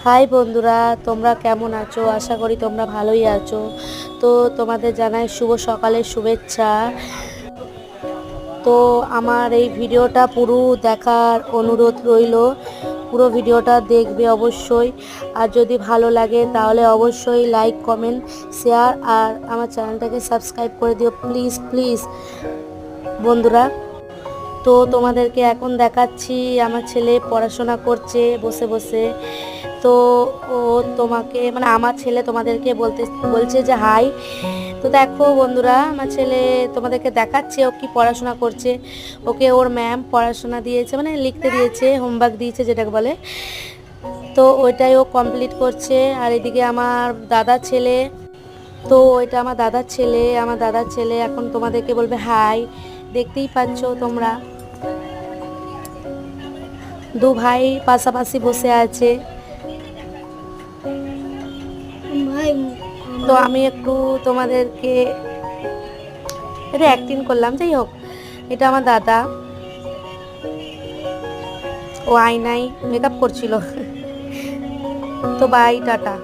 High বন্ধুরা, তোমরা কেমন আছো? আশা করি তোমরা ভালোই আছো। তো তোমাদের জানাই শুভ সকালের শুভেচ্ছা। তো আমার এই ভিডিওটা পুরো দেখার অনুরোধ রইল। পুরো ভিডিওটা দেখবে অবশ্যই। আর যদি ভালো লাগে তাহলে অবশ্যই লাইক, কমেন্ট, শেয়ার আর আমার চ্যানেলটাকে সাবস্ক্রাইব করে দিও প্লিজ প্লিজ বন্ধুরা। তো তোমাদেরকে এখন দেখাচ্ছি আমার ছেলে পড়াশোনা করছে বসে বসে। তো ও তোমাকে মানে আমার ছেলে তোমাদেরকে বলছে যে হাই। তো দেখো বন্ধুরা, আমার ছেলে তোমাদেরকে দেখাচ্ছে ও কি পড়াশোনা করছে। ওকে ওর ম্যাম পড়াশোনা দিয়েছে, মানে লিখতে দিয়েছে, হোমওয়ার্ক দিয়েছে যেটাকে বলে। তো ওইটাই ও কমপ্লিট করছে। আর এদিকে আমার দাদার ছেলে, তো এটা আমার দাদার ছেলে এখন তোমাদেরকে বলবে হাই। দেখতেই পাচ্ছ তোমরা, দু ভাই পাশাপাশি বসে আছে। তো আমি একটু তোমাদেরকে এটা অ্যাক্টিং করলাম, যাই হোক। এটা আমার দাদা, ও আয়নায় মেকআপ করছিল। তো বাই, টাটা।